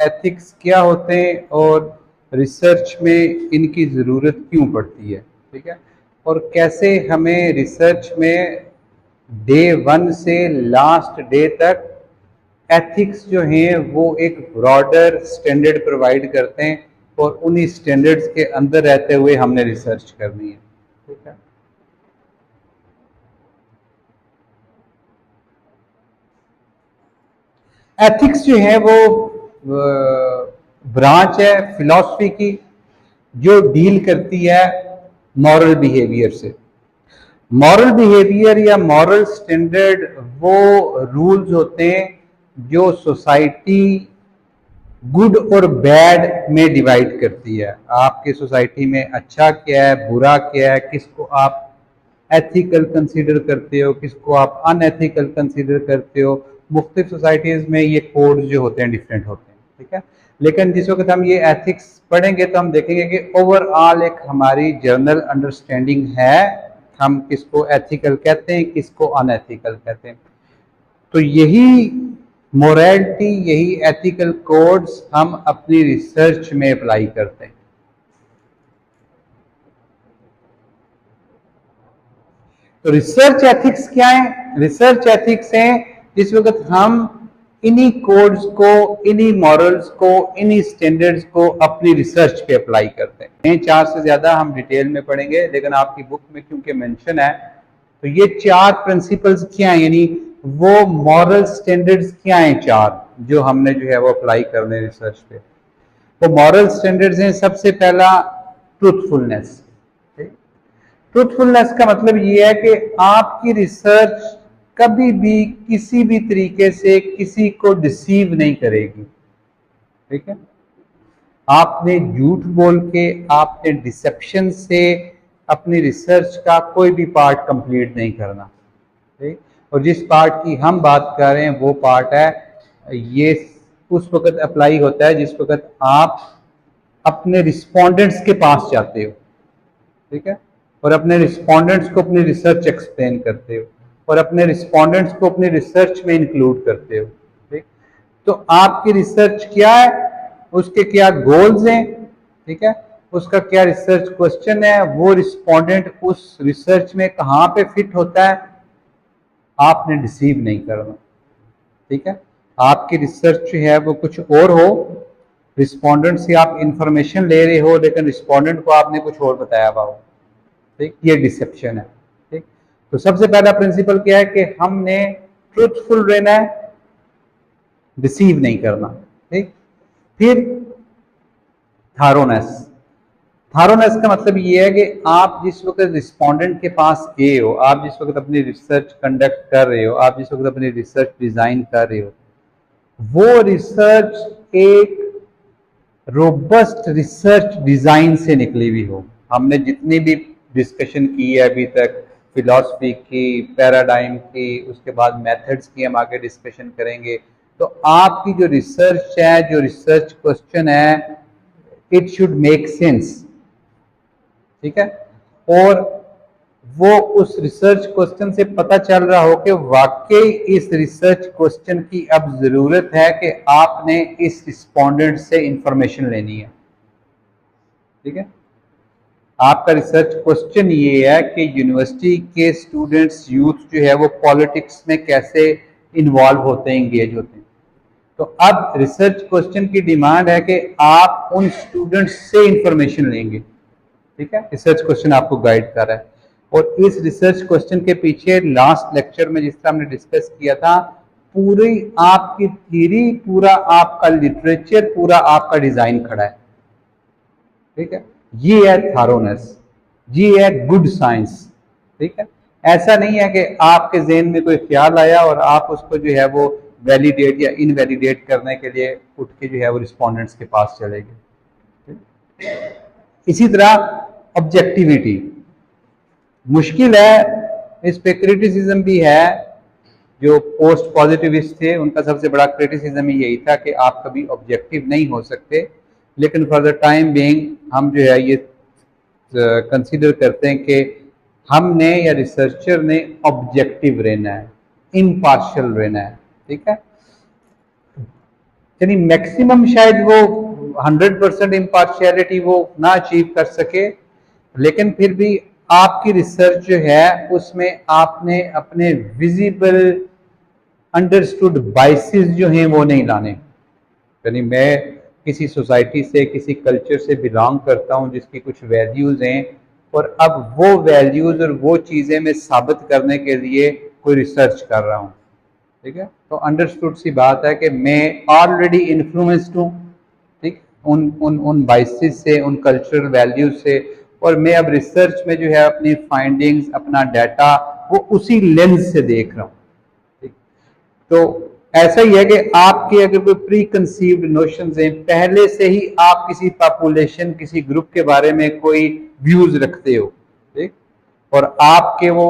Ethics क्या होते हैं और रिसर्च में इनकी ज़रूरत क्यों पड़ती है, ठीक है, और कैसे हमें रिसर्च में डे 1 से लास्ट डे तक एथिक्स जो हैं वो एक ब्रॉडर स्टैंडर्ड प्रोवाइड करते हैं और उन्हीं स्टैंडर्ड्स के अंदर रहते हुए हमने रिसर्च करनी है, ठीक है। एथिक्स जो है वो ब्रांच है फिलॉसफी की जो डील करती है मॉरल बिहेवियर से। मॉरल बिहेवियर या मॉरल स्टैंडर्ड वो रूल्स होते हैं जो सोसाइटी गुड और बैड में डिवाइड करती है। आपके सोसाइटी में अच्छा क्या है, बुरा क्या है, किसको आप एथिकल कंसीडर करते हो, किसको आप अनएथिकल कंसीडर करते हो। मुख्तलिफ सोसाइटीज़ में ये कोड जो होते हैं डिफरेंट होते हैं, ठीक है। लेकिन जिस वक्त हम ये एथिक्स पढ़ेंगे तो हम देखेंगे कि ओवरऑल एक हमारी जनरल अंडरस्टैंडिंग है हम किसको एथिकल कहते हैं, किसको अनएथिकल कहते हैं। तो यही मोरालिटी, यही एथिकल कोड्स हम अपनी रिसर्च में अप्लाई करते हैं। तो रिसर्च एथिक्स क्या है? रिसर्च एथिक्स है जिस वक्त हम इन्हीं कोड्स को, इन्हीं मॉरल्स को, इन्हीं स्टैंडर्ड्स को अपनी रिसर्च पे अप्लाई करते हैं। 4 से ज्यादा हम डिटेल में पढ़ेंगे, लेकिन आपकी बुक में क्योंकि मेंशन है तो ये 4 प्रिंसिपल्स क्या हैं, यानी वो मॉरल स्टैंडर्ड्स क्या हैं 4 जो हमने जो है वो अप्लाई करने रिसर्च पे। तो मॉरल स्टैंडर्ड्स हैं, सबसे पहला ट्रूथफुलनेस। ट्रूथफुलनेस का मतलब ये है कि आपकी रिसर्च कभी भी किसी भी तरीके से किसी को डिसीव नहीं करेगी, ठीक है। आपने झूठ बोल के, आपने डिसेप्शन से अपनी रिसर्च का कोई भी पार्ट कंप्लीट नहीं करना, ठीक। और जिस पार्ट की हम बात कर रहे हैं वो पार्ट है, ये उस वक्त अप्लाई होता है जिस वक्त आप अपने रिस्पोंडेंट्स के पास जाते हो, ठीक है, और अपने रिस्पोंडेंट्स को अपनी रिसर्च एक्सप्लेन करते हो और अपने रिस्पोंडेंट्स को अपनी रिसर्च में इंक्लूड करते हो, ठीक। तो आपकी रिसर्च क्या है, उसके क्या गोल्स हैं, ठीक है, उसका क्या रिसर्च क्वेश्चन है, वो रिस्पोंडेंट उस रिसर्च में कहाँ पे फिट होता है, आपने डिसीव नहीं करना, ठीक है। आपकी रिसर्च जो है वो कुछ और हो, रिस्पोंडेंट से आप इंफॉर्मेशन ले रहे हो लेकिन रिस्पोंडेंट को आपने कुछ और बताया हुआ हो, ठीक, ये डिसेप्शन है, ठीक। तो सबसे पहला प्रिंसिपल क्या है कि हमने ट्रूथफुल रहना है, डिसीव नहीं करना, ठीक। फिर थारोनेस। थारोनेस का मतलब ये है कि आप जिस वक्त रिस्पोंडेंट के पास गए हो, आप जिस वक्त अपनी रिसर्च कंडक्ट कर रहे हो, आप जिस वक्त अपनी रिसर्च डिजाइन कर रहे हो, वो रिसर्च एक रोबस्ट रिसर्च डिजाइन से निकली हुई हो। हमने जितनी भी डिस्कशन की है अभी तक, फिलॉसफी की, पैराडाइम की, उसके बाद मेथड्स की हम आगे डिस्कशन करेंगे, तो आपकी जो रिसर्च है, जो रिसर्च क्वेश्चन है, इट शुड मेक सेंस, ठीक है। और वो उस रिसर्च क्वेश्चन से पता चल रहा हो कि वाकई इस रिसर्च क्वेश्चन की अब जरूरत है कि आपने इस रिस्पोंडेंट से इंफॉर्मेशन लेनी है, ठीक है। आपका रिसर्च क्वेश्चन ये है कि यूनिवर्सिटी के स्टूडेंट्स, यूथ जो है वो पॉलिटिक्स में कैसे इन्वॉल्व होते हैं, इंगेज होते हैं। तो अब रिसर्च क्वेश्चन की डिमांड है कि आप उन स्टूडेंट्स से इंफॉर्मेशन लेंगे, ठीक है। रिसर्च क्वेश्चन आपको गाइड कर रहा है और इस रिसर्च क्वेश्चन के पीछे लास्ट लेक्चर में जिस तरह हमने डिस्कस किया था, पूरी आपकी थ्योरी, पूरा आपका लिटरेचर, पूरा आपका डिजाइन खड़ा है, ठीक है। ये है थारोनेस, ये है गुड साइंस, ठीक है। ऐसा नहीं है कि आपके जहन में कोई ख्याल आया और आप उसको जो है वो वैलिडेट या इनवैलिडेट करने के लिए उठ के जो है वो रिस्पोंडेंट्स के पास चले गए। इसी तरह ऑब्जेक्टिविटी मुश्किल है, इस पे क्रिटिसिज्म भी है। जो पोस्ट पॉजिटिविस्ट थे उनका सबसे बड़ा क्रिटिसिज्म ही यही था कि आप कभी ऑब्जेक्टिव नहीं हो सकते, लेकिन फॉर द टाइम बीइंग हम जो है ये कंसीडर करते हैं कि हमने या रिसर्चर ने ऑब्जेक्टिव रहना है, इम्पार्शियल रहना है, ठीक है। यानी मैक्सिमम शायद वो 100% इम्पार्शियलिटी वो ना अचीव कर सके, लेकिन फिर भी आपकी रिसर्च जो है उसमें आपने अपने विजिबल अंडरस्टूड बाइसेस जो हैं वो नहीं लाने। यानी मैं किसी सोसाइटी से, किसी कल्चर से बिलोंग करता हूं जिसकी कुछ वैल्यूज हैं, और अब वो वैल्यूज और वो चीज़ें मैं साबित करने के लिए कोई रिसर्च कर रहा हूं, ठीक है। तो अंडरस्टूड सी बात है कि मैं ऑलरेडी इन्फ्लुएंस्ड हूँ, ठीक, उन उन उन बाइसेस से, उन कल्चरल वैल्यूज से, और मैं अब रिसर्च में जो है अपनी फाइंडिंग्स, अपना डाटा वो उसी लेंस से देख रहा हूँ। तो ऐसा ही है कि आपके अगर कोई प्री कंसीव्ड नोशंस हैं, पहले से ही आप किसी पॉपुलेशन, किसी ग्रुप के बारे में कोई व्यूज रखते हो, ठीक, और आपके वो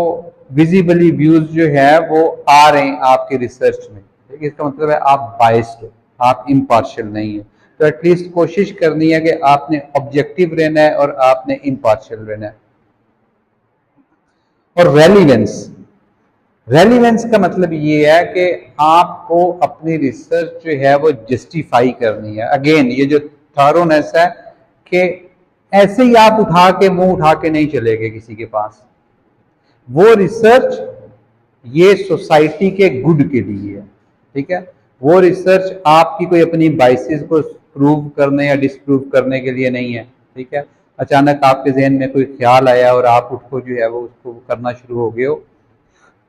विजिबली व्यूज जो है वो आ रहे हैं आपके रिसर्च में, ठीक, इसका मतलब है आप बाइस्ड हो, आप इम्पार्शियल नहीं है। तो एटलीस्ट कोशिश करनी है कि आपने ऑब्जेक्टिव रहना है और आपने इम्पार्शियल रहना है। और रेलिवेंस का मतलब ये है कि आपको अपनी रिसर्च जो है वो जस्टिफाई करनी है। अगेन ये जो थॉरोनेस है कि ऐसे ही आप उठा के मुंह उठा के नहीं चलेंगे किसी के पास, वो रिसर्च ये सोसाइटी के गुड के लिए है, ठीक है। वो रिसर्च आपकी कोई अपनी बाइसेस को प्रूव करने या डिसप्रूव करने के लिए नहीं है, ठीक है। अचानक आपके जहन में कोई ख्याल आया और आप उसको जो है वो उसको करना शुरू हो गए हो,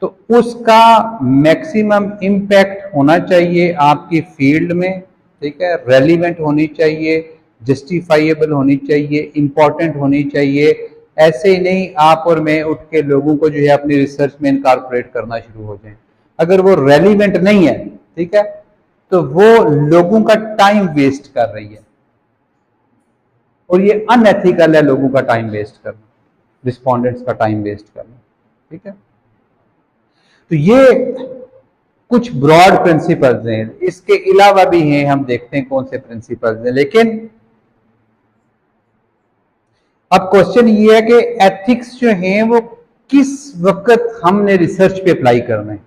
तो उसका मैक्सिमम इम्पैक्ट होना चाहिए आपकी फील्ड में, ठीक है, रेलिवेंट होनी चाहिए, जस्टिफाइएबल होनी चाहिए, इंपॉर्टेंट होनी चाहिए। ऐसे ही नहीं आप और मैं उठ के लोगों को जो है अपनी रिसर्च में इनकॉर्पोरेट करना शुरू हो जाए। अगर वो रेलिवेंट नहीं है, ठीक है, तो वो लोगों का टाइम वेस्ट कर रही है, और ये अनएथिकल है लोगों का टाइम वेस्ट करना, रिस्पोंडेंट्स का टाइम वेस्ट करना, ठीक है। तो ये कुछ ब्रॉड प्रिंसिपल्स हैं, इसके अलावा भी हैं, हम देखते हैं कौन से प्रिंसिपल्स हैं। लेकिन अब क्वेश्चन ये है कि एथिक्स जो हैं वो किस वक्त हमने रिसर्च पे अप्लाई करना है,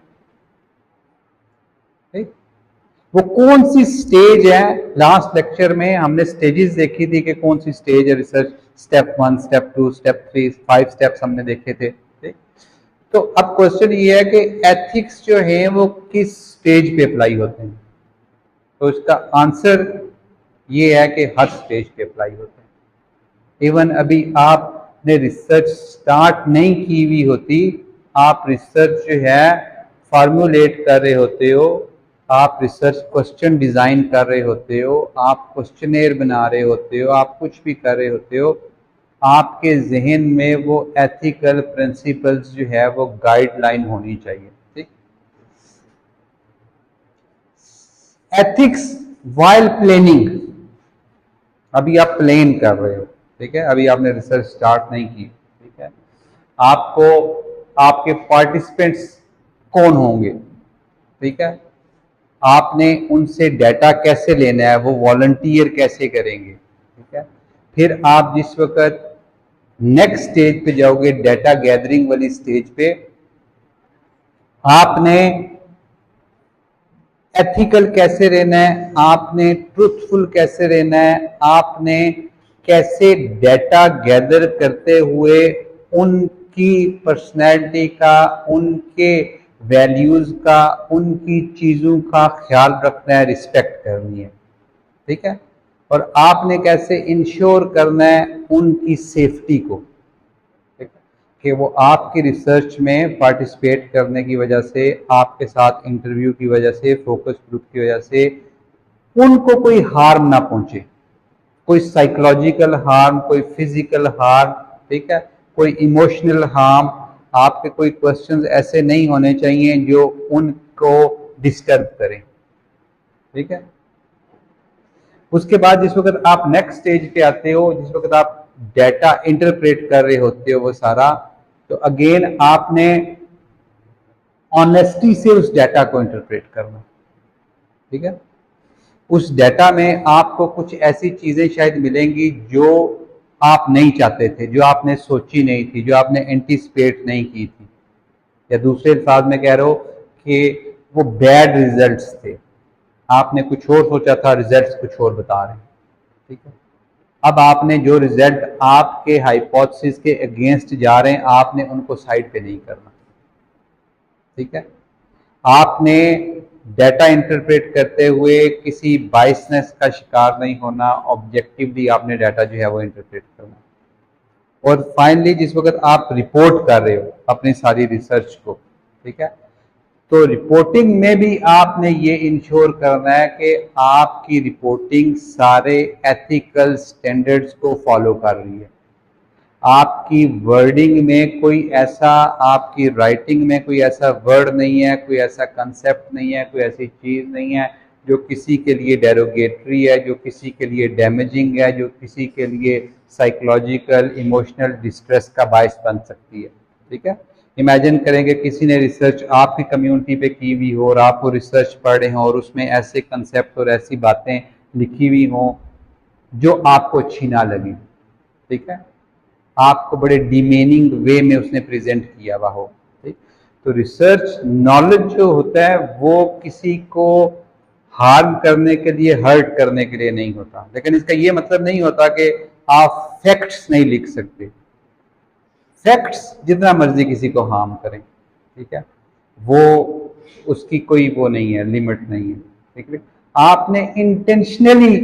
ठीक? वो कौन सी स्टेज है। लास्ट लेक्चर में हमने स्टेजेस देखी थी कि कौन सी स्टेज है research, step 1, step 2, step 3, 5 steps हमने देखे थे, ठीक? तो अब क्वेश्चन ये है कि एथिक्स जो है वो किस स्टेज पे अप्लाई होते हैं। तो इसका आंसर ये है कि हर स्टेज पे अप्लाई होते हैं। इवन अभी आपने रिसर्च स्टार्ट नहीं की हुई होती, आप रिसर्च जो है फार्मूलेट कर रहे होते हो, आप रिसर्च क्वेश्चन डिजाइन कर रहे होते हो, आप क्वेश्चनेयर बना रहे होते हो, आप कुछ भी कर रहे होते हो, आपके जहन में वो एथिकल प्रिंसिपल्स जो है वो गाइडलाइन होनी चाहिए, ठीक। एथिक्स वाइल प्लानिंग, अभी आप प्लान कर रहे हो, ठीक है, अभी आपने रिसर्च स्टार्ट नहीं की, ठीक है। आपको आपके पार्टिसिपेंट्स कौन होंगे, ठीक है, आपने उनसे डाटा कैसे लेना है, वो वॉलंटियर कैसे करेंगे, ठीक है। फिर आप जिस वक्त नेक्स्ट स्टेज पे जाओगे, डाटा गैदरिंग वाली स्टेज पे, आपने एथिकल कैसे रहना है, आपने ट्रूथफुल कैसे रहना है, आपने कैसे डाटा गैदर करते हुए उनकी पर्सनैलिटी का, उनके वैल्यूज का, उनकी चीज़ों का ख्याल रखना है, रिस्पेक्ट करनी है, ठीक है। और आपने कैसे इंश्योर करना है उनकी सेफ्टी को, ठीक है, कि वो आपकी रिसर्च में पार्टिसिपेट करने की वजह से, आपके साथ इंटरव्यू की वजह से, फोकस ग्रुप की वजह से उनको कोई हार्म ना पहुंचे, कोई साइकोलॉजिकल हार्म, कोई फिजिकल हार्म, ठीक है, कोई इमोशनल हार्म। आपके कोई क्वेश्चंस ऐसे नहीं होने चाहिए जो उनको डिस्टर्ब करें, ठीक है। उसके बाद जिस वक्त आप नेक्स्ट स्टेज पे आते हो, जिस वक्त आप डाटा इंटरप्रेट कर रहे होते हो वो सारा, तो अगेन आपने ऑनेस्टी से उस डाटा को इंटरप्रेट करना, ठीक है। उस डाटा में आपको कुछ ऐसी चीजें शायद मिलेंगी जो आप नहीं चाहते थे, जो आपने सोची नहीं थी, जो आपने एंटीसिपेट नहीं की थी, या दूसरे अल्फाज में कह रहे हो कि वो बैड रिजल्ट्स थे, आपने कुछ और सोचा था, रिजल्ट्स कुछ और बता रहे हैं, ठीक है। अब आपने जो रिजल्ट आपके हाइपोथेसिस के अगेंस्ट जा रहे हैं, आपने उनको साइड पे नहीं करना, ठीक है। आपने डाटा इंटरप्रेट करते हुए किसी बायसनेस का शिकार नहीं होना, ऑब्जेक्टिवली आपने डाटा जो है वो इंटरप्रेट करना। और फाइनली जिस वक्त आप रिपोर्ट कर रहे हो अपनी सारी रिसर्च को, ठीक है, तो रिपोर्टिंग में भी आपने ये इंश्योर करना है कि आपकी रिपोर्टिंग सारे एथिकल स्टैंडर्ड्स को फॉलो कर रही है। आपकी वर्डिंग में कोई ऐसा, आपकी राइटिंग में कोई ऐसा वर्ड नहीं है, कोई ऐसा कंसेप्ट नहीं है, कोई ऐसी चीज़ नहीं है जो किसी के लिए डेरोगेटरी है, जो किसी के लिए डैमेजिंग है, जो किसी के लिए साइकोलॉजिकल इमोशनल डिस्ट्रेस का बायस बन सकती है, ठीक है। इमेजिन करेंगे किसी ने रिसर्च आपकी कम्युनिटी पे की हुई हो और आप वो रिसर्च पढ़ रहे हों और उसमें ऐसे कंसेप्ट और ऐसी बातें लिखी हुई हों जो आपको अच्छी ना लगी, ठीक है, आपको बड़े डिमेनिंग वे में उसने प्रेजेंट किया हुआ हो, ठीक। तो रिसर्च नॉलेज जो होता है वो किसी को हार्म करने के लिए, हर्ट करने के लिए नहीं होता, लेकिन इसका ये मतलब नहीं होता कि आप फैक्ट्स नहीं लिख सकते। फैक्ट्स जितना मर्जी किसी को हार्म करें, ठीक है, वो उसकी कोई वो नहीं है, लिमिट नहीं है, ठीक है। आपने इंटेंशनली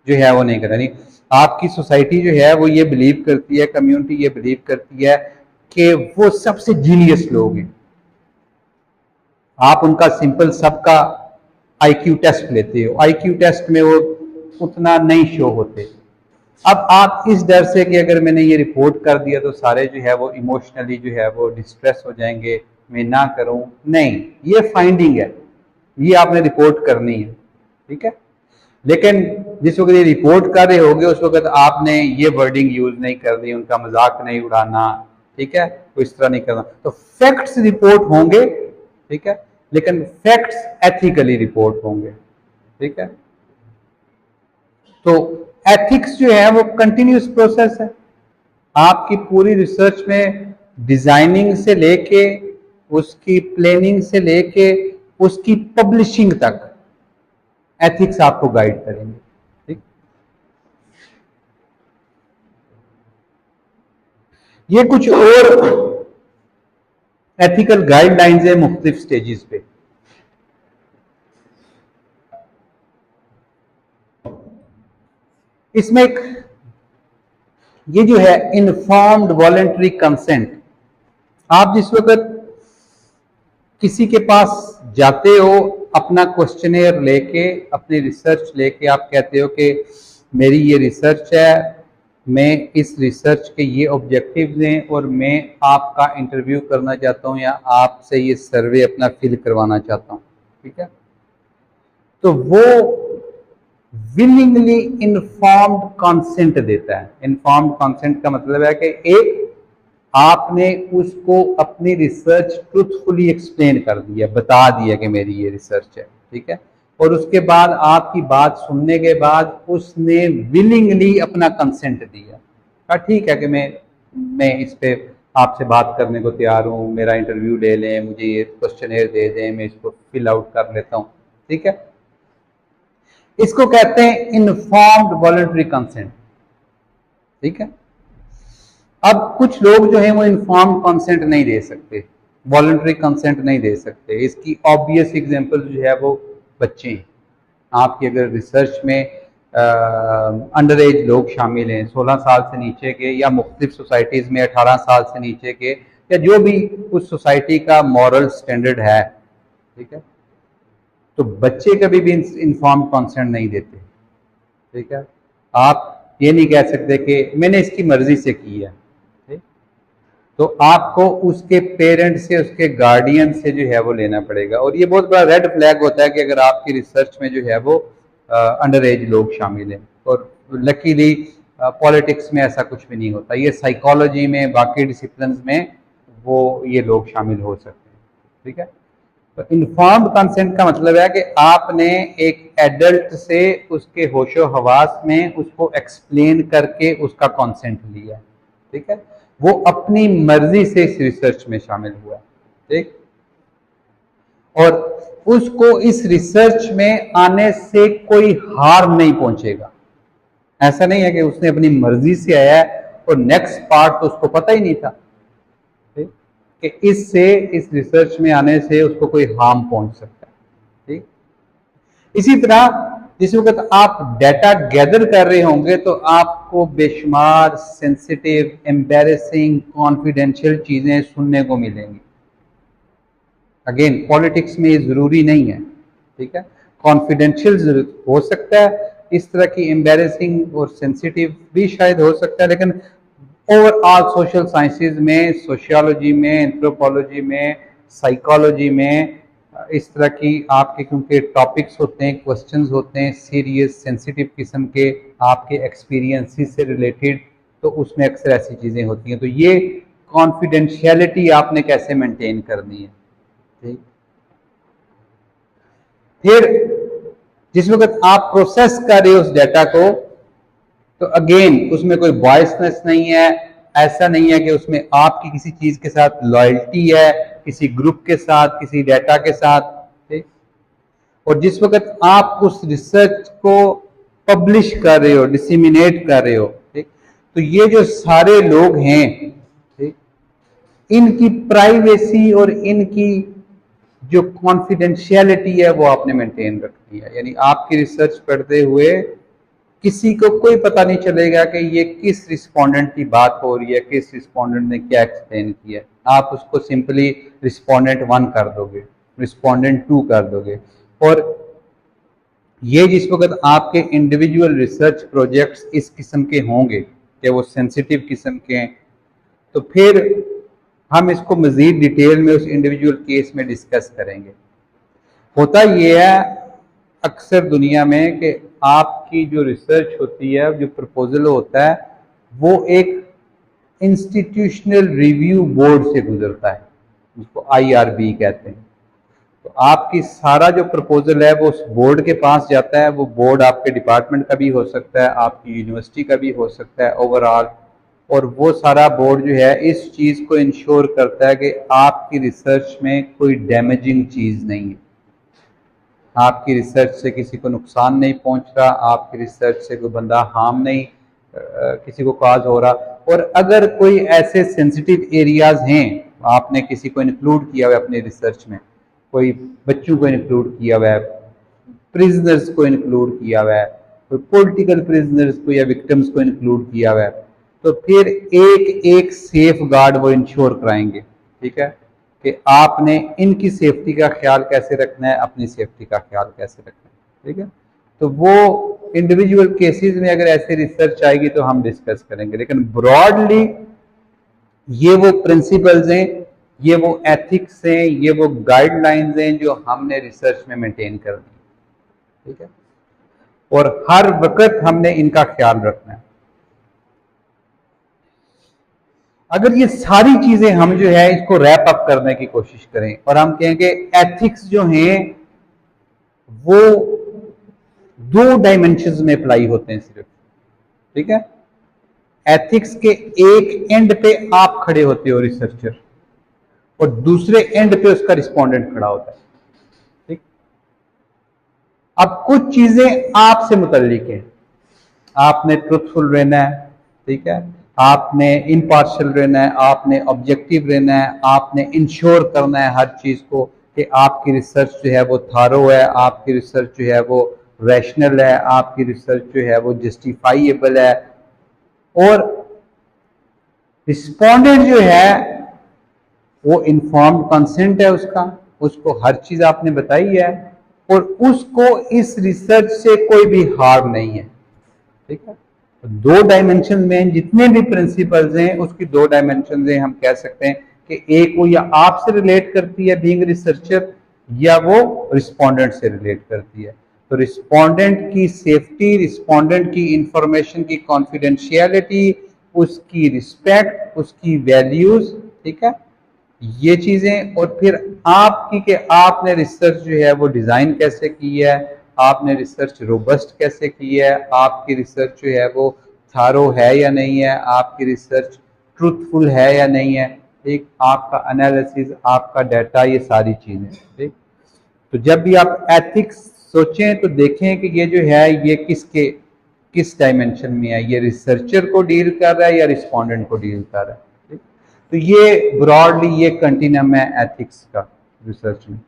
जो है वो नहीं करना। नहीं, आपकी सोसाइटी जो है वो ये बिलीव करती है, कम्युनिटी ये बिलीव करती है कि वो सबसे जीनियस लोग हैं। आप उनका सिंपल सबका आईक्यू टेस्ट लेते हो, आईक्यू टेस्ट में वो उतना नहीं शो होते। अब आप इस डर से कि अगर मैंने ये रिपोर्ट कर दिया तो सारे जो है वो इमोशनली जो है वो डिस्ट्रेस हो जाएंगे, मैं ना करूं, नहीं, ये फाइंडिंग है, ये आपने रिपोर्ट करनी है, ठीक है। लेकिन जिस वक्त ये रिपोर्ट कर रहे होगे उस वक्त आपने ये वर्डिंग यूज नहीं करनी, उनका मजाक नहीं उड़ाना, ठीक है, तो इस तरह नहीं करना। तो फैक्ट्स रिपोर्ट होंगे, ठीक है, लेकिन फैक्ट्स एथिकली रिपोर्ट होंगे, ठीक है। तो एथिक्स जो है वो कंटिन्यूस प्रोसेस है। आपकी पूरी रिसर्च में डिजाइनिंग से लेके, उसकी प्लानिंग से लेके, उसकी पब्लिशिंग तक एथिक्स आपको गाइड करेंगे, ठीक। ये कुछ और एथिकल गाइडलाइंस है मुख्तलिफ स्टेजेस पे। इसमें एक ये जो है इन्फॉर्म्ड वॉलंटरी कंसेंट, आप जिस वक्त किसी के पास जाते हो अपना क्वेश्चनेयर लेके, अपनी रिसर्च लेके, आप कहते हो कि मेरी ये रिसर्च है, मैं इस रिसर्च के ये ऑब्जेक्टिव्स हैं और मैं आपका इंटरव्यू करना चाहता हूँ या आपसे ये सर्वे अपना फिल करवाना चाहता हूँ, ठीक है। तो वो विलिंगली इन्फॉर्म्ड कंसेंट देता है। इन्फॉर्म्ड कंसेंट का मतलब है कि एक, आपने उसको अपनी रिसर्च ट्रूथफुली एक्सप्लेन कर दिया, बता दिया कि मेरी ये रिसर्च है, ठीक है, और उसके बाद आपकी बात सुनने के बाद उसने विलिंगली अपना कंसेंट दिया, कहा ठीक है कि मैं इस पे आपसे बात करने को तैयार हूँ, मेरा इंटरव्यू ले लें, मुझे ये क्वेश्चनेयर दे दें, मैं इसको फिल आउट कर लेता हूँ, ठीक है। इसको कहते हैं इन्फॉर्म्ड वॉलंटरी कंसेंट, ठीक है। अब कुछ लोग जो है वो इन्फॉर्म्ड कंसेंट नहीं दे सकते, वॉलंटरी कंसेंट नहीं दे सकते। इसकी ऑब्वियस एग्जांपल जो है वो बच्चे हैं। आपकी अगर रिसर्च में अंडर एज लोग शामिल हैं, 16 साल से नीचे के, या मुख्तलिफ सोसाइटीज़ में 18 साल से नीचे के, या जो भी उस सोसाइटी का मॉरल स्टैंडर्ड है, ठीक है, तो बच्चे कभी भी इन्फॉर्म्ड कंसेंट नहीं देते, ठीक है। आप ये नहीं कह सकते कि मैंने इसकी मर्जी से की है, ठीक? तो आपको उसके पेरेंट से, उसके गार्डियन से जो है वो लेना पड़ेगा। और ये बहुत बड़ा रेड फ्लैग होता है कि अगर आपकी रिसर्च में जो है वो अंडर एज लोग शामिल हैं। और लकीली पॉलिटिक्स में ऐसा कुछ भी नहीं होता, ये साइकोलॉजी में, बाकी डिसिप्लिन में वो ये लोग शामिल हो सकते हैं, ठीक है। तो इन्फॉर्म्ड कंसेंट का मतलब है कि आपने एक एडल्ट से उसके होशो हवास में उसको एक्सप्लेन करके उसका कंसेंट लिया, ठीक है, वो अपनी मर्जी से इस रिसर्च में शामिल हुआ, ठीक। और उसको इस रिसर्च में आने से कोई हार्म नहीं पहुंचेगा। ऐसा नहीं है कि उसने अपनी मर्जी से आया है और नेक्स्ट पार्ट तो उसको पता ही नहीं था कि इससे इस रिसर्च में आने से उसको कोई हार्म पहुंच सकता है। ठीक, इसी तरह जिस वक्त आप डाटा गैदर कर रहे होंगे तो आपको बेशुमार सेंसिटिव, एम्बैरेसिंग, कॉन्फिडेंशियल चीजें सुनने को मिलेंगी। अगेन पॉलिटिक्स में ये जरूरी नहीं है, ठीक है, कॉन्फिडेंशियल हो सकता है, इस तरह की एम्बैरेसिंग और सेंसिटिव भी शायद हो सकता है, लेकिन ओवरऑल सोशल साइंसेज में, सोशियोलॉजी में, एंथ्रोपोलॉजी में, साइकोलॉजी में इस तरह की आपके क्योंकि टॉपिक्स होते हैं, क्वेश्चंस होते हैं सीरियस सेंसिटिव किस्म के, आपके एक्सपीरियंसेस से रिलेटेड, तो उसमें अक्सर ऐसी चीज़ें होती हैं। तो ये कॉन्फिडेंशियलिटी आपने कैसे मेंटेन करनी है। ठीक, फिर जिस वक्त आप प्रोसेस कर रहे हो उस डाटा को, तो अगेन उसमें कोई बॉयसनेस नहीं है, ऐसा नहीं है कि उसमें आपकी किसी चीज के साथ लॉयल्टी है, किसी ग्रुप के साथ, किसी डाटा के साथ। ठीक, और जिस वक्त आप उस रिसर्च को पब्लिश कर रहे हो, डिसिमिनेट कर रहे हो, ठीक, तो ये जो सारे लोग हैं, ठीक, इनकी प्राइवेसी और इनकी जो कॉन्फिडेंशियलिटी है वो आपने मेंटेन रखनी है। यानी आपकी रिसर्च पढ़ते हुए किसी को कोई पता नहीं चलेगा कि ये किस रिस्पोंडेंट की बात हो रही है, किस रिस्पोंडेंट ने क्या एक्सप्लेन किया है। आप उसको सिंपली रिस्पोंडेंट 1 कर दोगे, रिस्पोंडेंट 2 कर दोगे। और ये जिस वक्त आपके इंडिविजुअल रिसर्च प्रोजेक्ट्स इस किस्म के होंगे कि वो सेंसिटिव किस्म के हैं, तो फिर हम इसको मजीद डिटेल में उस इंडिविजुअल केस में डिस्कस करेंगे। होता ये है अक्सर दुनिया में कि आपकी जो रिसर्च होती है, जो प्रपोजल होता है, वो एक इंस्टीट्यूशनल रिव्यू बोर्ड से गुजरता है, जिसको IRB कहते हैं। तो आपकी सारा जो प्रपोजल है वो उस बोर्ड के पास जाता है। वो बोर्ड आपके डिपार्टमेंट का भी हो सकता है, आपकी यूनिवर्सिटी का भी हो सकता है ओवरऑल। और वो सारा बोर्ड जो है इस चीज़ को इंश्योर करता है कि आपकी रिसर्च में कोई डैमेजिंग चीज़ नहीं है, आपकी रिसर्च से किसी को नुकसान नहीं पहुंच रहा, आपकी रिसर्च से कोई बंदा हार्म नहीं किसी को काज हो रहा। और अगर कोई ऐसे सेंसिटिव एरियाज हैं, आपने किसी को इंक्लूड किया हुआ है अपनी रिसर्च में, कोई बच्चों को इंक्लूड किया हुआ है, प्रिजनर्स को इंक्लूड किया हुआ है, कोई पॉलिटिकल प्रिजनर्स को या विक्टिम्स को इंक्लूड किया हुआ है, तो फिर एक एक सेफ गार्ड वो इंश्योर कराएंगे। ठीक है, कि आपने इनकी सेफ्टी का ख्याल कैसे रखना है, अपनी सेफ्टी का ख्याल कैसे रखना है। ठीक है, तो वो इंडिविजुअल केसेस में अगर ऐसे रिसर्च आएगी तो हम डिस्कस करेंगे, लेकिन ब्रॉडली ये वो प्रिंसिपल्स हैं, ये वो एथिक्स हैं, ये वो गाइडलाइंस हैं जो हमने रिसर्च में मेंटेन करनी है। ठीक है, और हर वक्त हमने इनका ख्याल रखना है। अगर ये सारी चीजें हम जो है इसको रैप अप करने की कोशिश करें और हम कहेंगे एथिक्स जो हैं वो 2 डायमेंशंस में अप्लाई होते हैं सिर्फ। ठीक है, एथिक्स के एक एंड पे आप खड़े होते हो रिसर्चर, और दूसरे एंड पे उसका रिस्पोंडेंट खड़ा होता है। ठीक, अब कुछ चीजें आपसे मुतल्लिक हैं, आपने ट्रुथफुल रहना है, ठीक है, आपने इम्पार्शियल रहना है, आपने ऑब्जेक्टिव रहना है, आपने इंश्योर करना है हर चीज को कि आपकी रिसर्च जो है वो थारो है, आपकी रिसर्च जो है वो रैशनल है, आपकी रिसर्च जो है वो जस्टिफाइएबल है। और रिस्पोंडेंट जो है वो इन्फॉर्म्ड कंसेंट है उसको हर चीज आपने बताई है, और उसको इस रिसर्च से कोई भी हार्म नहीं है। ठीक है, 2 डायमेंशन में जितने भी प्रिंसिपल्स हैं उसकी 2 डायमेंशन हैं। हम कह सकते हैं कि एक वो या आपसे रिलेट करती है बीइंग रिसर्चर, या वो रिस्पोंडेंट से रिलेट करती है। तो रिस्पोंडेंट की सेफ्टी, रिस्पोंडेंट की इंफॉर्मेशन की कॉन्फिडेंशियलिटी, उसकी रिस्पेक्ट, उसकी वैल्यूज, ठीक है, ये चीजें। और फिर आपकी कि आपने रिसर्च जो है वो डिजाइन कैसे की है, आपने रिसर्च रोबस्ट कैसे की है, आपकी रिसर्च जो है वो थारो है या नहीं है, आपकी रिसर्च ट्रूथफुल है या नहीं है, ठीक, आपका एनालिसिस, आपका डाटा, ये सारी चीजें। ठीक, तो जब भी आप एथिक्स सोचें तो देखें कि ये जो है ये किस डायमेंशन में है, ये रिसर्चर को डील कर रहा है या रिस्पोंडेंट को डील कर रहा है। ठीक? तो ये ब्रॉडली ये कंटिन्यूम है एथिक्स का रिसर्च में।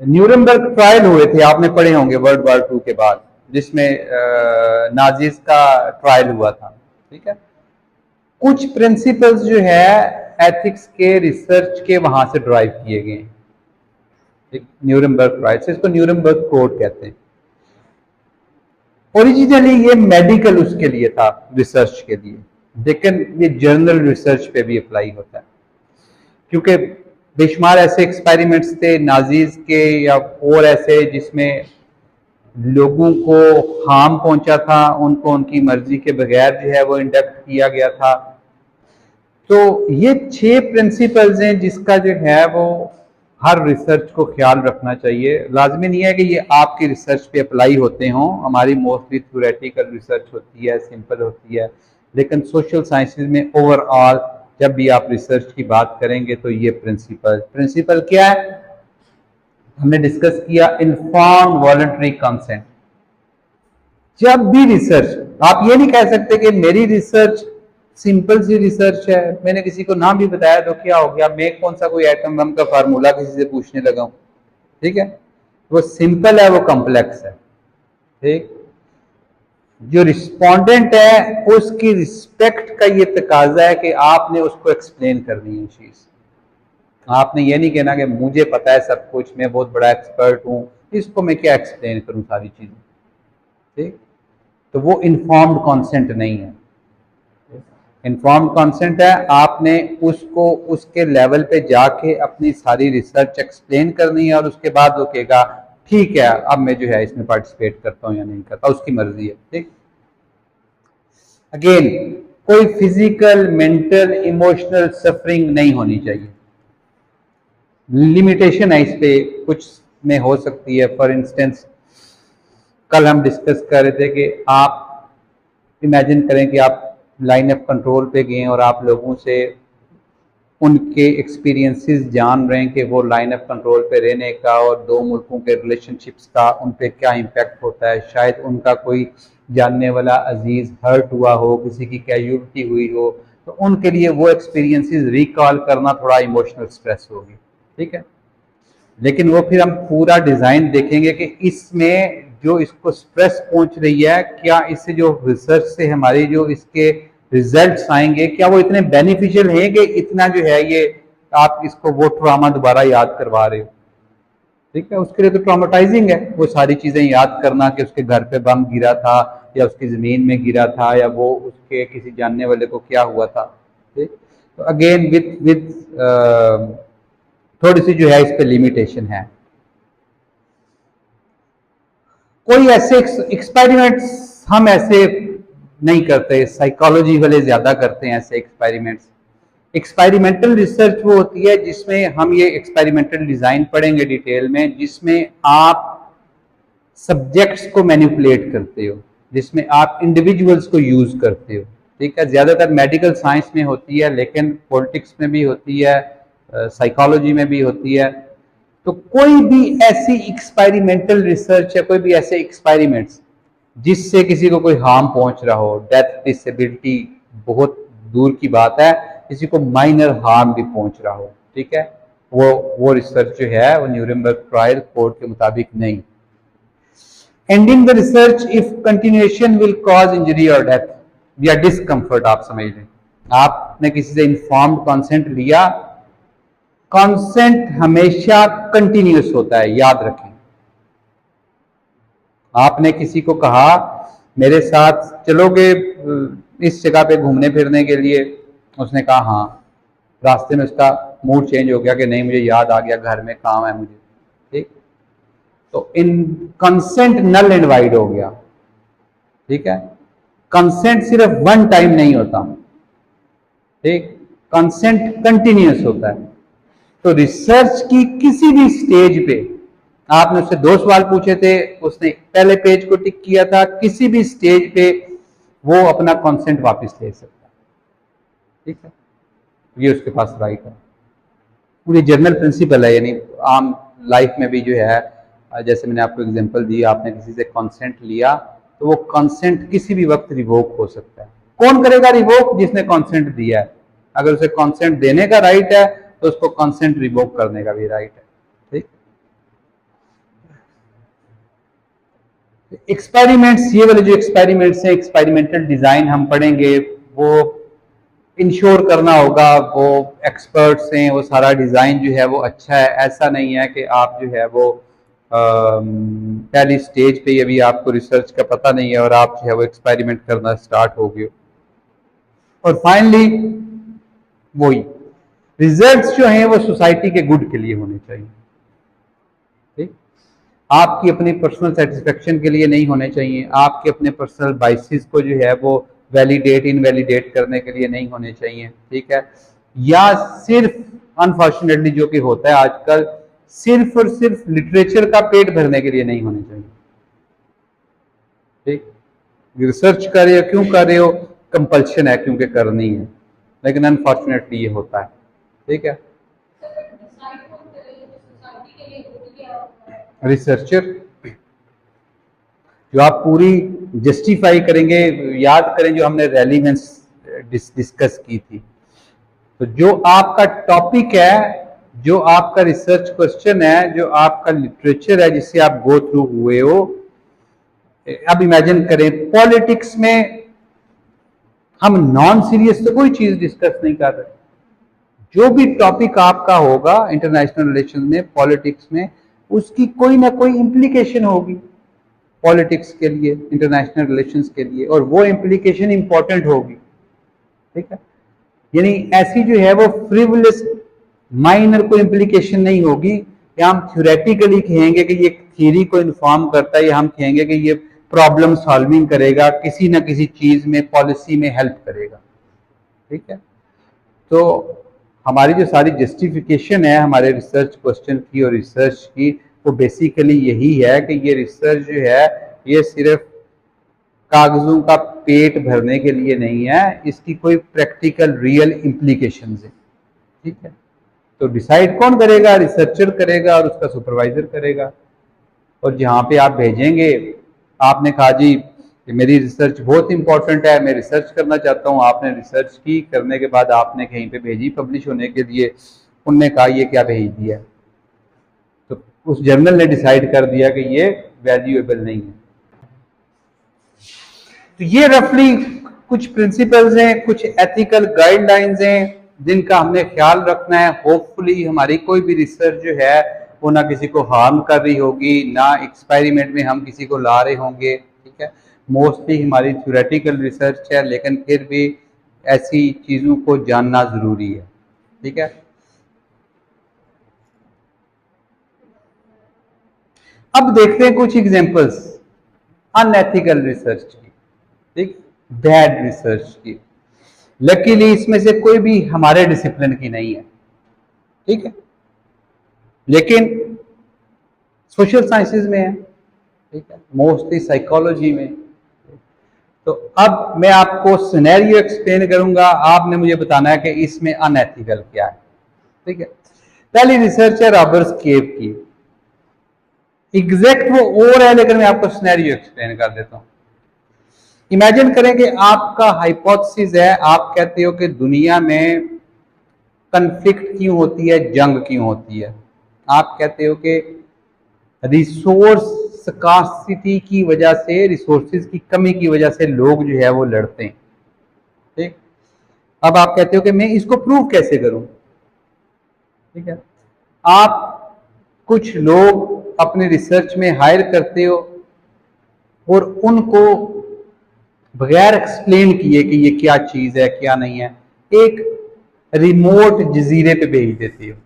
न्यूरमबर्ग ट्रायल हुए थे, आपने पढ़े होंगे वर्ल्ड वॉर 2 के बाद, जिसमें नाजीज का ट्रायल हुआ था। ठीक है, कुछ प्रिंसिपल्स जो है एथिक्स के रिसर्च के वहां से ड्राइव किए गए हैं। न्यूरमबर्ग ट्रायल से, इसको न्यूरमबर्ग कोड कहते हैं। ओरिजिनली ये मेडिकल उसके लिए था, रिसर्च के लिए, लेकिन ये जर्नल रिसर्च पे भी अप्लाई होता है, क्योंकि बेशुमार ऐसे एक्सपेरिमेंट्स थे नाजीज के या और ऐसे जिसमें लोगों को हार्म पहुंचा था, उनको उनकी मर्जी के बगैर जो है वो इंडक्ट किया गया था। तो ये 6 प्रिंसिपल्स हैं जिसका जो है वो हर रिसर्च को ख्याल रखना चाहिए। लाजमी नहीं है कि ये आपकी रिसर्च पे अप्लाई होते हों, हमारी मोस्टली थ्योरेटिकल रिसर्च होती है, सिंपल होती है, लेकिन सोशल साइंसेज में ओवरऑल जब भी आप रिसर्च की बात करेंगे तो ये प्रिंसिपल क्या है, हमने डिस्कस किया, इन्फॉर्म्ड वॉलंटरी कंसेंट। जब भी रिसर्च, आप ये नहीं कह सकते कि मेरी रिसर्च सिंपल सी रिसर्च है, मैंने किसी को नाम भी बताया तो क्या हो गया, मैं कौन सा कोई एटम बम का फार्मूला किसी से पूछने लगा हूं। ठीक है, वो सिंपल है, वो कॉम्प्लेक्स है। ठीक, जो रिस्पोंडेंट है उसकी रिस्पेक्ट का ये तकाजा है कि आपने उसको एक्सप्लेन करनी है चीज। आपने ये नहीं कहना कि मुझे पता है सब कुछ, मैं बहुत बड़ा एक्सपर्ट हूं, इसको मैं क्या एक्सप्लेन करूं सारी चीजें। ठीक, तो वो इन्फॉर्म्ड कॉन्सेंट नहीं है। इन्फॉर्म्ड कॉन्सेंट है, आपने उसको उसके लेवल पे जाके अपनी सारी रिसर्च एक्सप्लेन करनी है और उसके बाद वो कहेगा ठीक है अब मैं जो है इसमें पार्टिसिपेट करता हूं या नहीं करता, उसकी मर्जी है। ठीक, अगेन कोई फिजिकल, मेंटल, इमोशनल सफरिंग नहीं होनी चाहिए। लिमिटेशन है इस पे, कुछ में हो सकती है। फॉर इंस्टेंस कल हम डिस्कस कर रहे थे कि आप इमेजिन करें कि आप लाइन ऑफ कंट्रोल पे गए और आप लोगों से उनके एक्सपीरियंसेस जान रहे हैं कि वो लाइन ऑफ कंट्रोल पे रहने का और दो मुल्कों के रिलेशनशिप्स का उन पे क्या इम्पैक्ट होता है। शायद उनका कोई जानने वाला अजीज हर्ट हुआ हो, किसी की कैजुअलिटी हुई हो, तो उनके लिए वो एक्सपीरियंसेस रिकॉल करना थोड़ा इमोशनल स्ट्रेस होगी। ठीक है, लेकिन वो फिर हम पूरा डिज़ाइन देखेंगे कि इसमें जो इसको स्ट्रेस पहुंच रही है, क्या इससे जो रिसर्च से हमारी जो इसके रिजल्ट्स आएंगे क्या वो इतने बेनिफिशियल हैं कि इतना जो है ये आप इसको वो ट्रॉमा दोबारा याद करवा रहे हो। ठीक है, उसके लिए तो ट्रॉमेटाइजिंग है वो सारी चीज़ें याद करना कि उसके घर पे बम गिरा था या उसकी ज़मीन में गिरा था या वो उसके किसी जानने वाले को क्या हुआ था। ठीक, तो अगेन विद थोड़ी सी जो है इस पे लिमिटेशन है। कोई ऐसे एक्सपेरिमेंट्स हम ऐसे नहीं करते, साइकोलॉजी वाले ज्यादा करते हैं ऐसे एक्सपेरिमेंट्स। एक्सपेरिमेंटल रिसर्च वो होती है जिसमें हम ये एक्सपेरिमेंटल डिजाइन पढ़ेंगे डिटेल में, जिसमें आप सब्जेक्ट्स को मैनिपुलेट करते हो, जिसमें आप इंडिविजुअल्स को यूज करते हो। ठीक है, ज्यादातर मेडिकल साइंस में होती है, लेकिन पॉलिटिक्स में भी होती है, साइकोलॉजी में भी होती है। तो कोई भी ऐसी एक्सपेरिमेंटल रिसर्च है, कोई भी ऐसे एक्सपेरिमेंट्स जिससे किसी को कोई हार्म पहुंच रहा हो, डेथ, डिसेबिलिटी बहुत दूर की बात है, किसी को माइनर हार्म भी पहुंच रहा हो, ठीक है, वो रिसर्च जो है वो न्यूरमबर्ग ट्रायल कोड के मुताबिक नहीं। Ending the research if continuation will cause injury और डेथ या डिस्कम्फर्ट, आप समझ लें, आपने किसी से इन्फॉर्म्ड कॉन्सेंट लिया, कॉन्सेंट हमेशा कंटिन्यूस होता है, याद रखें। आपने किसी को कहा मेरे साथ चलोगे इस जगह पे घूमने फिरने के लिए, उसने कहा हाँ, रास्ते में उसका मूड चेंज हो गया कि नहीं मुझे याद आ गया घर में काम है मुझे। ठीक, तो इन कंसेंट नल एंड वाइड हो गया। ठीक है, कंसेंट सिर्फ वन टाइम नहीं होता, ठीक, कंसेंट कंटिन्यूस होता है। तो रिसर्च की किसी भी स्टेज पे आपने उससे 2 सवाल पूछे थे, उसने पहले पेज को टिक किया था, किसी भी स्टेज पे वो अपना कंसेंट वापस ले सकता है। ठीक है, ये उसके पास राइट है। पूरी जनरल प्रिंसिपल है, यानी आम लाइफ में भी जो है, जैसे मैंने आपको एग्जांपल दी, आपने किसी से कंसेंट लिया तो वो कंसेंट किसी भी वक्त रिवोक हो सकता है। कौन करेगा रिवोक? जिसने कंसेंट दिया है। अगर उसे कंसेंट देने का राइट है तो उसको कंसेंट रिवोक करने का भी राइट है। ठीक, एक्सपेरिमेंट्स, ये वाले जो एक्सपेरिमेंट्स हैं, एक्सपेरिमेंटल डिजाइन हम पढ़ेंगे, वो इंश्योर करना होगा, वो एक्सपर्ट्स हैं, वो सारा डिजाइन जो है वो अच्छा है। ऐसा नहीं है कि आप जो है वो पहली स्टेज पे अभी आपको रिसर्च का पता नहीं है और आप जो है वो एक्सपेरिमेंट करना स्टार्ट हो गए। और फाइनली वही रिजल्ट्स जो हैं वो सोसाइटी के गुड के लिए होने चाहिए। ठीक, आपकी अपनी पर्सनल सेटिस्फेक्शन के लिए नहीं होने चाहिए, आपके अपने पर्सनल बाइसेस को जो है वो वैलिडेट इनवैलिडेट करने के लिए नहीं होने चाहिए। ठीक है, या सिर्फ अनफॉर्चुनेटली जो कि होता है आजकल, सिर्फ और सिर्फ लिटरेचर का पेट भरने के लिए नहीं होने चाहिए। ठीक, रिसर्च कर रहे हो, क्यों कर रहे हो? कंपल्शन है, क्योंकि करनी है, लेकिन अनफॉर्चुनेटली ये होता है। ठीक है, रिसर्चर जो आप पूरी जस्टिफाई करेंगे, याद करें जो हमने रेलिवेंस डिस्कस की थी, तो जो आपका टॉपिक है, जो आपका रिसर्च क्वेश्चन है, जो आपका लिटरेचर है जिससे आप गो थ्रू हुए हो। अब इमेजिन करें पॉलिटिक्स में हम नॉन सीरियस तो कोई चीज डिस्कस नहीं कर रहे, जो भी टॉपिक आपका होगा इंटरनेशनल रिलेशन में, पॉलिटिक्स में, उसकी कोई ना कोई इम्प्लीकेशन होगी पॉलिटिक्स के लिए, इंटरनेशनल रिलेशंस के लिए, और वो इम्प्लीकेशन इंपॉर्टेंट होगी। ठीक है, यानी ऐसी जो है वो फ्रिवलेस माइनर कोई इम्प्लीकेशन नहीं होगी कि हम थ्योरेटिकली कहेंगे कि ये थ्योरी को इन्फॉर्म करता है, या हम कहेंगे कि ये प्रॉब्लम सॉल्विंग करेगा, किसी ना किसी चीज में, पॉलिसी में हेल्प करेगा। ठीक है, तो हमारी जो सारी जस्टिफिकेशन है हमारे रिसर्च क्वेश्चन की और रिसर्च की, वो बेसिकली यही है कि ये रिसर्च जो है ये सिर्फ कागजों का पेट भरने के लिए नहीं है, इसकी कोई प्रैक्टिकल रियल इम्प्लीकेशंस है। ठीक है, तो डिसाइड कौन करेगा? रिसर्चर करेगा और उसका सुपरवाइजर करेगा। और जहाँ पे आप भेजेंगे, आपने कहा जी कि मेरी रिसर्च बहुत इंपॉर्टेंट है, मैं रिसर्च करना चाहता हूँ, आपने रिसर्च की, करने के बाद आपने कहीं पे भेजी पब्लिश होने के लिए, उनने कहा ये क्या भेज दिया, तो उस जर्नल ने डिसाइड कर दिया कि ये वैल्यूएबल नहीं है। तो ये रफली कुछ प्रिंसिपल्स हैं, कुछ एथिकल गाइडलाइंस हैं जिनका हमने ख्याल रखना है। होपफुली हमारी कोई भी रिसर्च जो है वो ना किसी को हार्म कर रही होगी, ना एक्सपेरिमेंट में हम किसी को ला रहे होंगे। ठीक है, मोस्टली हमारी थ्योरेटिकल रिसर्च है, लेकिन फिर भी ऐसी चीज़ों को जानना ज़रूरी है। ठीक है, अब देखते हैं कुछ एग्जांपल्स अनएथिकल रिसर्च की, ठीक, बैड रिसर्च की। लकीली इसमें से कोई भी हमारे डिसिप्लिन की नहीं है। ठीक है, लेकिन सोशल साइंसेज में है। ठीक है, मोस्टली साइकोलॉजी में। तो अब मैं आपको सिनेरियो एक्सप्लेन करूंगा, आपने मुझे बताना है कि इसमें अनएथिकल क्या है। ठीक है, पहली रिसर्च है रॉबर्ट्स केव की। एग्जैक्ट वो और है, लेकिन मैं आपको सिनेरियो एक्सप्लेन कर देता हूं। इमेजिन करें कि आपका हाइपोथेसिस है, आप कहते हो कि दुनिया में कन्फ्लिक्ट क्यों होती है, जंग क्यों होती है। आप कहते हो कि रिसोर्स स्कार्सिटी की वजह से, रिसोर्सेज की कमी की वजह से लोग जो है वो लड़ते हैं। ठीक, अब आप कहते हो कि मैं इसको प्रूव कैसे करूं। ठीक है, आप कुछ लोग अपने रिसर्च में हायर करते हो और उनको बगैर एक्सप्लेन किए कि ये क्या चीज है क्या नहीं है, एक रिमोट जजीरे पे भेज देते हो,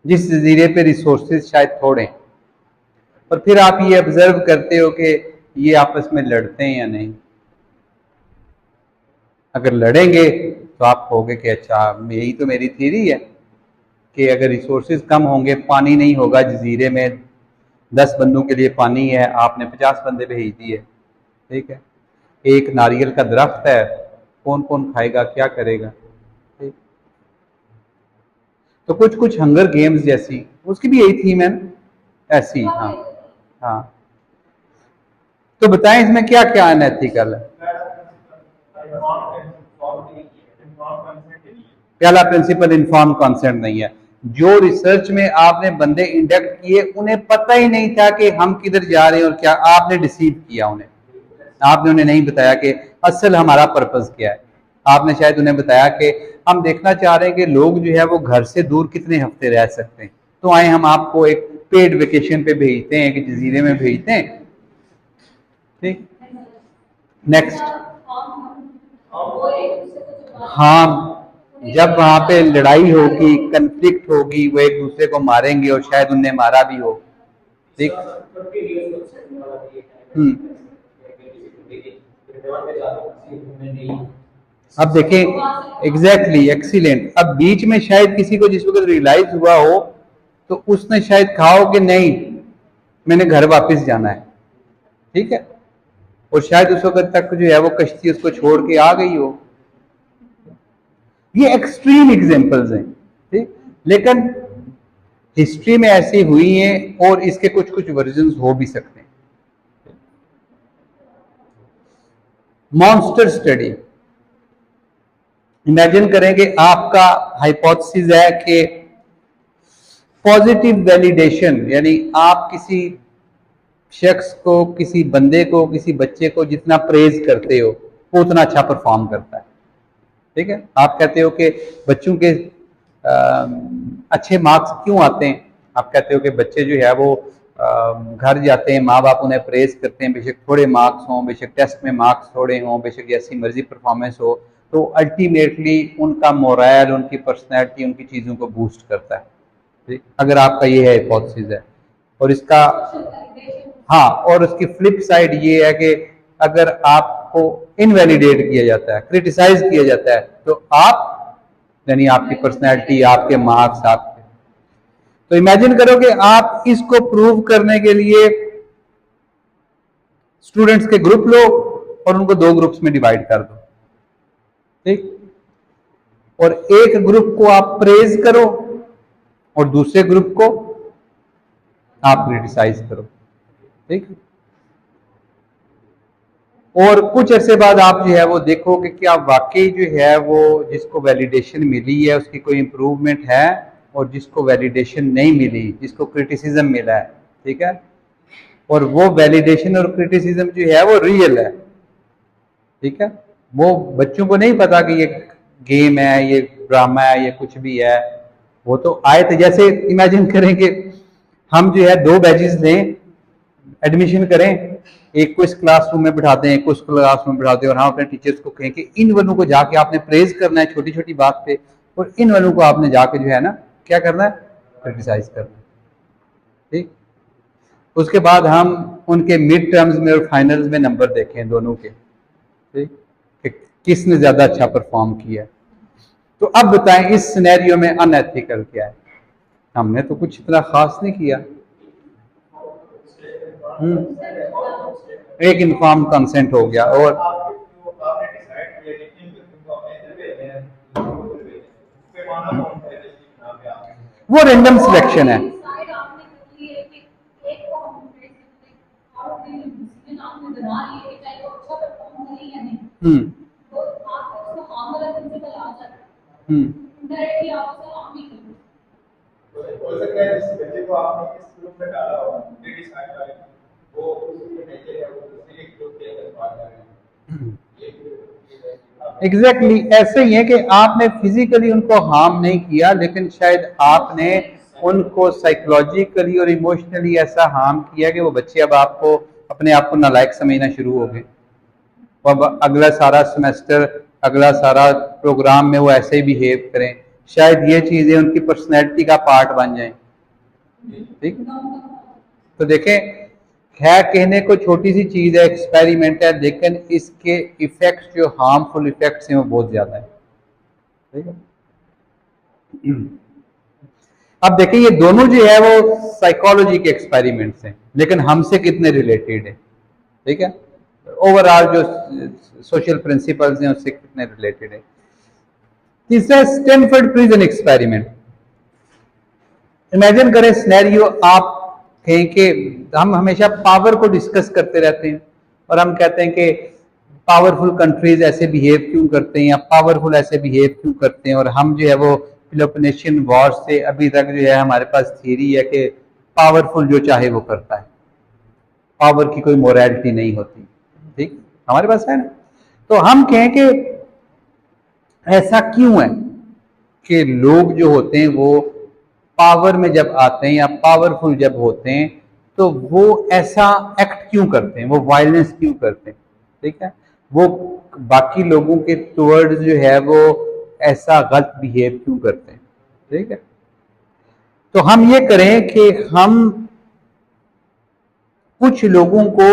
जिस जजीरे पे रिसोर्सेज शायद थोड़े हैं, और फिर आप ये ऑब्जर्व करते हो कि ये आपस में लड़ते हैं या नहीं। अगर लड़ेंगे तो आप कहोगे कि अच्छा, यही तो मेरी थ्योरी है कि अगर रिसोर्सेज कम होंगे, पानी नहीं होगा जजीरे में, 10 बंदों के लिए पानी है, आपने 50 बंदे भेज दिए। ठीक है, एक नारियल का दरख्त है, कौन कौन खाएगा, क्या करेगा। ठीक, तो कुछ कुछ हंगर गेम्स जैसी, उसकी भी यही थीम है ना, ऐसी। हाँ हाँ, तो बताएं इसमें क्या क्या अनएथिकल है। पहला प्रिंसिपल इन्फॉर्म कंसेंट नहीं है। जो रिसर्च में आपने बंदे इंडक्ट किए उन्हें पता ही नहीं था कि हम किधर जा रहे हैं और क्या, आपने डिसीव किया उन्हें, आपने उन्हें नहीं बताया कि असल हमारा पर्पस क्या है। आपने शायद उन्हें बताया कि हम देखना चाह रहे हैं कि लोग जो है वो घर से दूर कितने हफ्ते रह सकते हैं, तो आए हम आपको एक पेड वेकेशन पे भेजते हैं, एक जजीरे में भेजते हैं। ठीक, नेक्स्ट। हाँ, जब वहां पे लड़ाई होगी, कंफ्लिक्ट होगी, वो एक दूसरे को मारेंगे और शायद उन्हें मारा भी हो। ठीक। हम्म। अब देखें, एग्जैक्टली, एक्सीलेंट। अब बीच में शायद किसी को जिस वक्त रियलाइज हुआ हो तो उसने शायद कहा हो कि नहीं मैंने घर वापस जाना है, ठीक है, और शायद उस वक्त तक जो है वो कश्ती उसको छोड़ के आ गई हो। ये एक्सट्रीम एग्जांपल्स हैं, ठीक, लेकिन हिस्ट्री में ऐसी हुई हैं और इसके कुछ कुछ वर्जन्स हो भी सकते हैं। मॉन्स्टर स्टडी, इमेजिन करें कि आपका हाइपोथेसिस है कि पॉजिटिव वैलिडेशन, यानी आप किसी शख्स को, किसी बंदे को, किसी बच्चे को जितना प्रेज करते हो वो उतना अच्छा परफॉर्म करता है। ठीक है, आप कहते हो कि बच्चों के अच्छे मार्क्स क्यों आते हैं, आप कहते हो कि बच्चे जो है वो घर जाते हैं, माँ बाप उन्हें प्रेज करते हैं, बेशक थोड़े मार्क्स हों, बेशक टेस्ट में मार्क्स थोड़े हों, बेशक जैसी मर्जी परफॉर्मेंस हो, तो अल्टीमेटली उनका मोरल, उनकी पर्सनैलिटी, उनकी चीज़ों को बूस्ट करता है। ठीक, अगर आपका ये है हिपोथेसिस है, और इसका, हाँ, और उसकी फ्लिप साइड ये है कि अगर आपको इनवैलिडेट किया जाता है, क्रिटिसाइज किया जाता है, तो आप, यानी आपकी पर्सनैलिटी, आपके मार्क्स, आपके, तो इमेजिन करो कि आप इसको प्रूव करने के लिए स्टूडेंट्स के ग्रुप लो और उनको दो ग्रुप्स में डिवाइड कर दो, ठीक, और एक ग्रुप को आप प्रेज करो और दूसरे ग्रुप को आप क्रिटिसाइज करो, ठीक, और कुछ अरसे बाद आप जो है वो देखो कि क्या वाकई जो है वो जिसको वैलिडेशन मिली है उसकी कोई इंप्रूवमेंट है, और जिसको वैलिडेशन नहीं मिली, जिसको क्रिटिसिज्म मिला है, ठीक है, और वो वैलिडेशन और क्रिटिसिज्म जो है वो रियल है, ठीक है, वो बच्चों को नहीं पता कि ये गेम है, ये ड्रामा है, ये कुछ भी है, वो तो आए थे। जैसे इमेजिन करें कि हम जो है दो बैचेस लें, एडमिशन करें, एक को इस क्लासरूम में बिठाते हैं, एक को उस क्लासरूम में बिठाते हैं, और हम अपने टीचर्स को कहें कि इन वालों को जाके आपने प्रेज करना है छोटी छोटी बात पे, और इन वालों को आपने जाके जो है ना क्या करना है, क्रिटिसाइज करना है, ठीक। उसके बाद हम उनके मिड टर्म्स में और फाइनल्स में नंबर देखें दोनों के, ठीक, कि किसने ज्यादा अच्छा परफॉर्म किया। तो अब बताएं इस सिनेरियो में अनएथिकल क्या है। हमने तो कुछ इतना खास नहीं किया। एक इन्फॉर्म कंसेंट हो गया, और वो रेंडम सिलेक्शन है। हम्म एग्जैक्टली ऐसे ही है कि आपने फिजिकली उनको हार्म नहीं किया, लेकिन शायद आपने उनको साइकोलॉजिकली और इमोशनली ऐसा हार्म किया कि वो बच्चे अब आपको, अपने आप को नालायक समझना शुरू हो गए। अब अगला सारा सेमेस्टर, अगला सारा प्रोग्राम में वो ऐसे ही बिहेव करें, शायद ये चीजें उनकी पर्सनैलिटी का पार्ट बन जाएं, ठीक। तो देखें, खैर कहने को छोटी सी चीज है, एक्सपेरिमेंट है, लेकिन इसके इफेक्ट्स, जो हार्मफुल इफेक्ट्स हैं, वो बहुत ज्यादा है, ठीक है। अब देखें, ये दोनों जो है वो साइकोलॉजी के एक्सपेरिमेंट्स हैं, लेकिन हमसे कितने रिलेटेड है, ठीक है, ओवरऑल जो सोशल प्रिंसिपल्स हैं उससे कितने रिलेटेड है। तीसरा, स्टैनफोर्ड प्रिजन एक्सपेरिमेंट। इमेजिन करें सिनेरियो, आप कहें कि हम हमेशा पावर को डिस्कस करते रहते हैं और हम कहते हैं कि पावरफुल कंट्रीज ऐसे बिहेव क्यों करते हैं या पावरफुल ऐसे बिहेव क्यों करते हैं, और हम जो है वो पेलोपोनेशियन वॉर से अभी तक जो है हमारे पास थियरी है कि पावरफुल जो चाहे वो करता है, पावर की कोई मोरालिटी नहीं होती। ठीक, हमारे पास है ना। तो हम कहें कि ऐसा क्यों है कि लोग जो होते हैं वो पावर में जब आते हैं या पावरफुल जब होते हैं तो वो ऐसा एक्ट क्यों करते हैं, वो वायलेंस क्यों करते हैं। ठीक है, वो बाकी लोगों के टुवर्ड्स जो है वो ऐसा गलत बिहेव क्यों करते हैं। ठीक है, तो हम ये करें कि हम कुछ लोगों को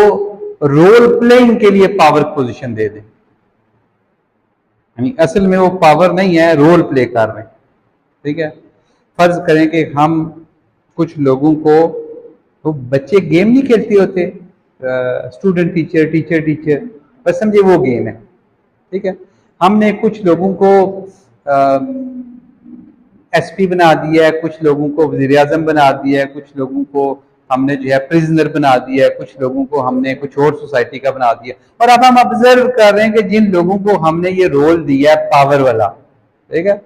रोल प्लेइंग के लिए पावर पोजीशन दे दें, यानी असल में वो पावर नहीं है, रोल प्ले कर रहे हैं। ठीक है, फर्ज करें कि हम कुछ लोगों को, वो बच्चे गेम नहीं खेलते होते, स्टूडेंट टीचर टीचर टीचर, बस समझे वो गेम है। ठीक है, हमने कुछ लोगों को एसपी बना दिया है, कुछ लोगों को वज़ीर आज़म बना दिया है, कुछ लोगों को हमने जो है प्रिजनर बना दिया है, कुछ लोगों को हमने कुछ और सोसाइटी का बना दिया। और अब हम ऑब्जर्व कर रहे हैं कि जिन लोगों को हमने ये रोल दिया है पावर वाला, ठीक है,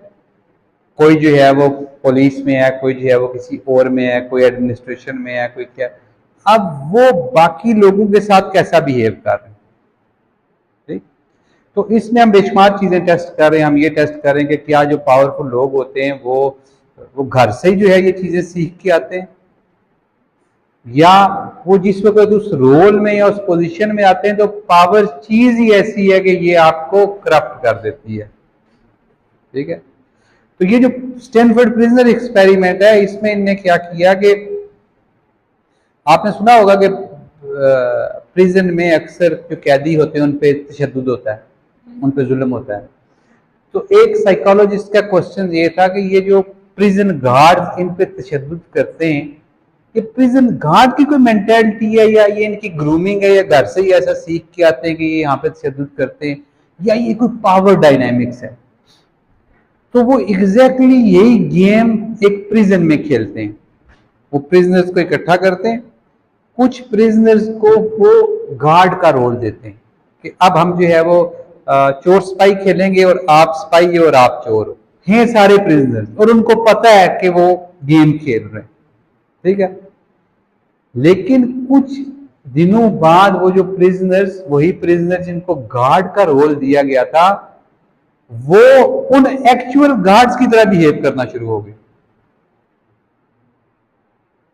कोई जो है वो पुलिस में है, कोई जो है वो किसी और में है, कोई एडमिनिस्ट्रेशन में है, कोई क्या, अब वो बाकी लोगों के साथ कैसा बिहेव कर रहे हैं। ठीक, तो इसमें हम बेशुमार चीजें टेस्ट कर रहे हैं। हम ये टेस्ट कर रहे हैं कि क्या जो पावरफुल लोग होते हैं वो घर से ही जो है ये चीजें सीख के आते हैं, या वो जिस वक्त उस रोल में या उस पोजीशन में आते हैं तो पावर चीज ही ऐसी है कि ये आपको करप्ट कर देती है। ठीक है, तो ये जो स्टैनफोर्ड प्रिजनर एक्सपेरिमेंट है, इसमें इनने क्या किया कि आपने सुना होगा कि प्रिजन में अक्सर जो कैदी होते हैं उन पे तशद्दुद होता है, उन पे जुल्म होता है। तो एक साइकोलॉजिस्ट का क्वेश्चन ये था कि ये जो प्रिजन गार्ड इन पे तशद्दुद करते हैं, ये प्रिजन गार्ड की कोई मेंटालिटी है या ये इनकी ग्रूमिंग है, या घर से ही ऐसा सीख के आते हैं कि ये यहाँ पे तशद्दुद करते हैं, या ये कोई पावर डायनामिक्स है। तो वो एग्जैक्टली यही गेम एक प्रिजन में खेलते हैं। वो प्रिजनर्स को इकट्ठा करते हैं, कुछ प्रिजनर्स को वो गार्ड का रोल देते हैं कि अब हम जो है वो चोर स्पाई खेलेंगे और आप स्पाई और आप चोर हो, हैं सारे प्रिजनर्स, और उनको पता है कि वो गेम खेल रहे हैं। ठीक है, लेकिन कुछ दिनों बाद वो जो प्रिजनर्स, वही प्रिजनर्स जिनको गार्ड का रोल दिया गया था, वो उन एक्चुअल गार्ड्स की तरह बिहेव करना शुरू हो गए।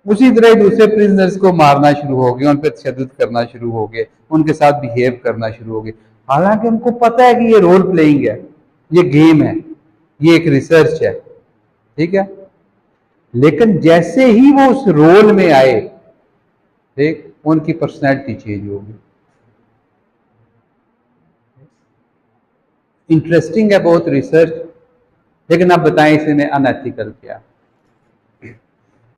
उसी तरह दूसरे प्रिजनर्स को मारना शुरू हो गए, उन पर तशद्दुद करना शुरू हो गए, उनके साथ बिहेव करना शुरू हो गए। हालांकि उनको पता है कि ये रोल प्लेइंग है, ये गेम है, ये एक रिसर्च है। ठीक है, लेकिन जैसे ही वो उस रोल में आए, ठीक, उनकी पर्सनैलिटी चेंज हो गई। इंटरेस्टिंग है बहुत रिसर्च, लेकिन आप बताएं इसमें अनएथिकल क्या।